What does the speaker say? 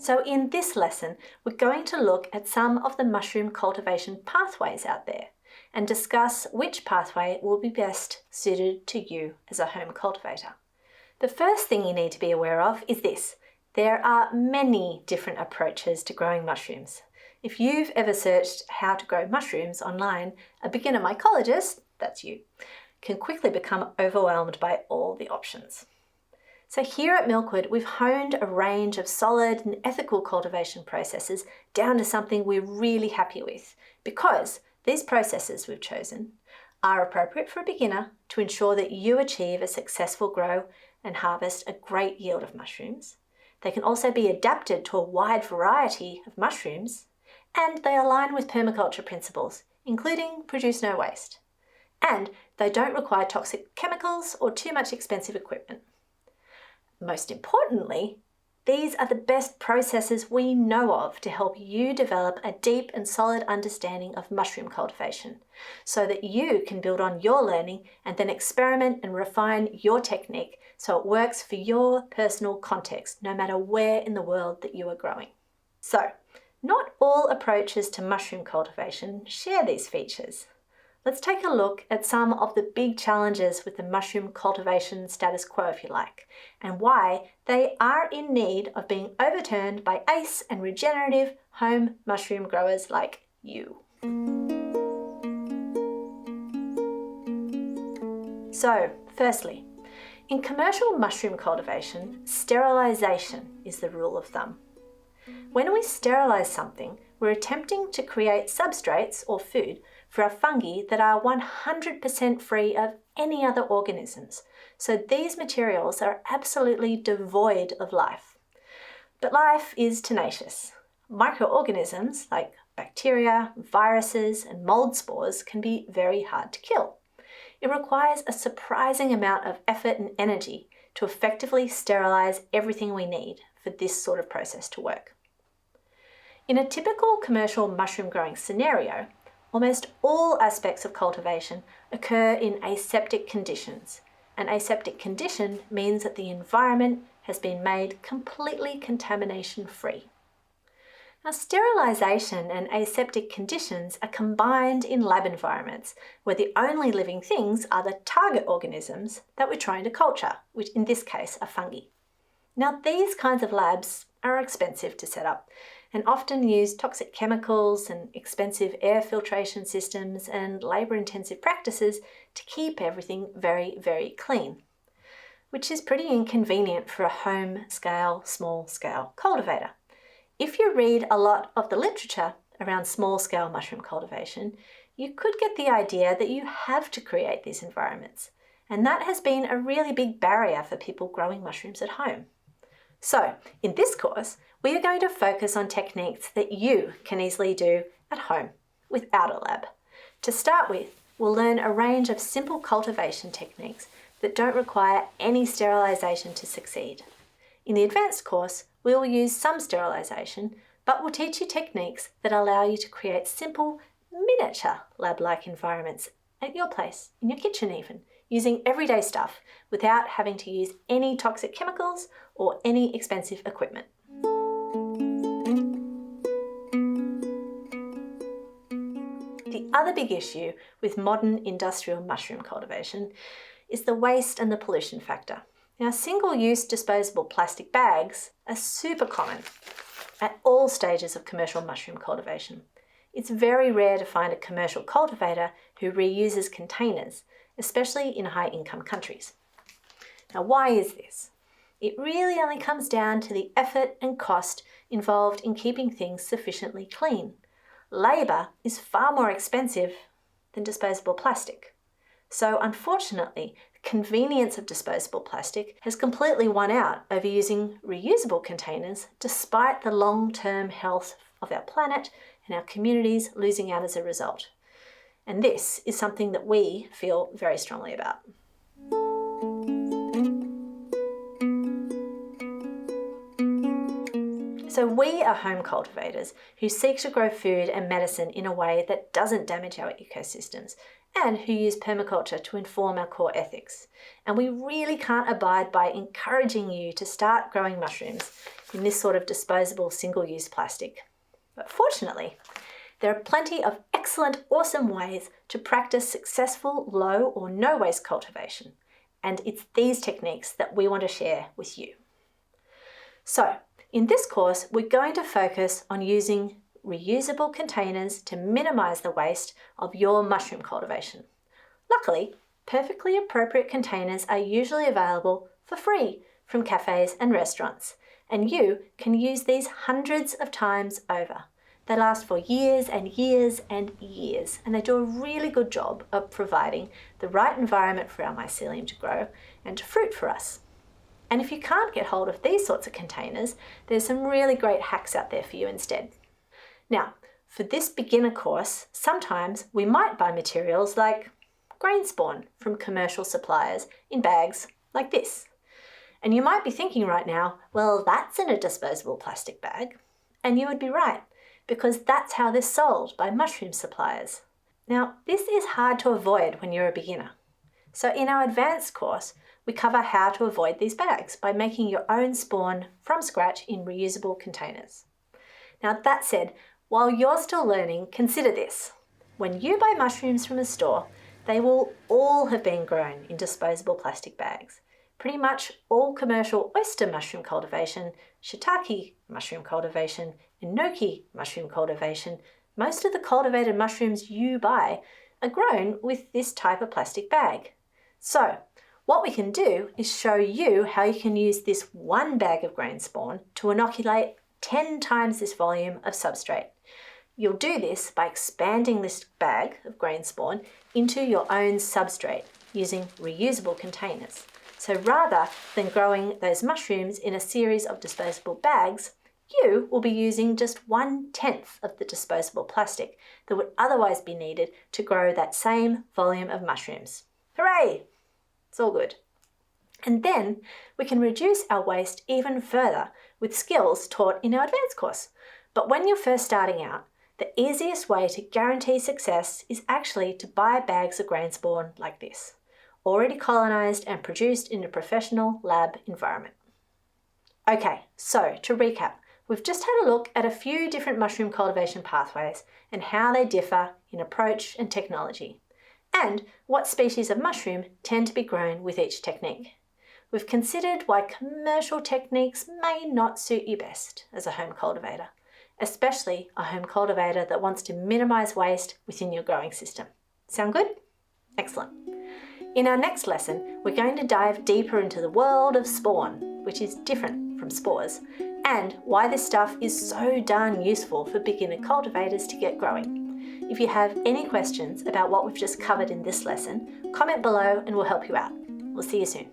So in this lesson, we're going to look at some of the mushroom cultivation pathways out there and discuss which pathway will be best suited to you as a home cultivator. The first thing you need to be aware of is this. There are many different approaches to growing mushrooms. If you've ever searched how to grow mushrooms online, a beginner mycologist, that's you, can quickly become overwhelmed by all the options. So here at Milkwood, we've honed a range of solid and ethical cultivation processes down to something we're really happy with, because these processes we've chosen are appropriate for a beginner to ensure that you achieve a successful grow and harvest a great yield of mushrooms. They can also be adapted to a wide variety of mushrooms, and they align with permaculture principles, including produce no waste. And they don't require toxic chemicals or too much expensive equipment. Most importantly, these are the best processes we know of to help you develop a deep and solid understanding of mushroom cultivation, so that you can build on your learning and then experiment and refine your technique so it works for your personal context, no matter where in the world that you are growing. So, not all approaches to mushroom cultivation share these features. Let's take a look at some of the big challenges with the mushroom cultivation status quo, if you like, and why they are in need of being overturned by ACE and regenerative home mushroom growers like you. So, firstly, in commercial mushroom cultivation, sterilization is the rule of thumb. When we sterilize something, we're attempting to create substrates or food for our fungi that are 100% free of any other organisms. So these materials are absolutely devoid of life. But life is tenacious. Microorganisms like bacteria, viruses, and mold spores can be very hard to kill. It requires a surprising amount of effort and energy to effectively sterilize everything we need for this sort of process to work. In a typical commercial mushroom growing scenario, almost all aspects of cultivation occur in aseptic conditions. An aseptic condition means that the environment has been made completely contamination-free. Now, sterilization and aseptic conditions are combined in lab environments where the only living things are the target organisms that we're trying to culture, which in this case are fungi. Now, these kinds of labs are expensive to set up and often use toxic chemicals and expensive air filtration systems and labour-intensive practices to keep everything very, very clean, which is pretty inconvenient for a home-scale, small-scale cultivator. If you read a lot of the literature around small-scale mushroom cultivation, you could get the idea that you have to create these environments, and that has been a really big barrier for people growing mushrooms at home. So, in this course, we are going to focus on techniques that you can easily do at home without a lab. To start with, we'll learn a range of simple cultivation techniques that don't require any sterilization to succeed. In the advanced course, we will use some sterilization, but we'll teach you techniques that allow you to create simple, miniature lab-like environments at your place, in your kitchen even, using everyday stuff without having to use any toxic chemicals or any expensive equipment. The other big issue with modern industrial mushroom cultivation is the waste and the pollution factor. Now, single-use disposable plastic bags are super common at all stages of commercial mushroom cultivation. It's very rare to find a commercial cultivator who reuses containers, especially in high-income countries. Now, why is this? It really only comes down to the effort and cost involved in keeping things sufficiently clean. Labour is far more expensive than disposable plastic. So unfortunately, the convenience of disposable plastic has completely won out over using reusable containers, despite the long-term health of our planet and our communities losing out as a result. And this is something that we feel very strongly about. So we are home cultivators who seek to grow food and medicine in a way that doesn't damage our ecosystems and who use permaculture to inform our core ethics. And we really can't abide by encouraging you to start growing mushrooms in this sort of disposable single-use plastic. But fortunately, there are plenty of excellent, awesome ways to practice successful low or no waste cultivation. And it's these techniques that we want to share with you. So, in this course, we're going to focus on using reusable containers to minimize the waste of your mushroom cultivation. Luckily, perfectly appropriate containers are usually available for free from cafes and restaurants, and you can use these hundreds of times over. They last for years and years and years, and they do a really good job of providing the right environment for our mycelium to grow and to fruit for us. And if you can't get hold of these sorts of containers, there's some really great hacks out there for you instead. Now, for this beginner course, sometimes we might buy materials like grain spawn from commercial suppliers in bags like this. And you might be thinking right now, well, that's in a disposable plastic bag. And you would be right, because that's how they're sold by mushroom suppliers. Now, this is hard to avoid when you're a beginner. So in our advanced course, we cover how to avoid these bags by making your own spawn from scratch in reusable containers. Now, that said, while you're still learning, consider this. When you buy mushrooms from a store, they will all have been grown in disposable plastic bags. Pretty much all commercial oyster mushroom cultivation, shiitake mushroom cultivation, enoki mushroom cultivation, most of the cultivated mushrooms you buy are grown with this type of plastic bag. So, what we can do is show you how you can use this one bag of grain spawn to inoculate 10 times this volume of substrate. You'll do this by expanding this bag of grain spawn into your own substrate using reusable containers. So rather than growing those mushrooms in a series of disposable bags, you will be using just 1/10 of the disposable plastic that would otherwise be needed to grow that same volume of mushrooms. Hooray! It's all good. And then we can reduce our waste even further with skills taught in our advanced course. But when you're first starting out, the easiest way to guarantee success is actually to buy bags of grain spawn like this, already colonized and produced in a professional lab environment. Okay, so to recap, we've just had a look at a few different mushroom cultivation pathways and how they differ in approach and technology, and what species of mushroom tend to be grown with each technique. We've considered why commercial techniques may not suit you best as a home cultivator, especially a home cultivator that wants to minimize waste within your growing system. Sound good? Excellent. In our next lesson, we're going to dive deeper into the world of spawn, which is different from spores, and why this stuff is so darn useful for beginner cultivators to get growing. If you have any questions about what we've just covered in this lesson, comment below and we'll help you out. We'll see you soon.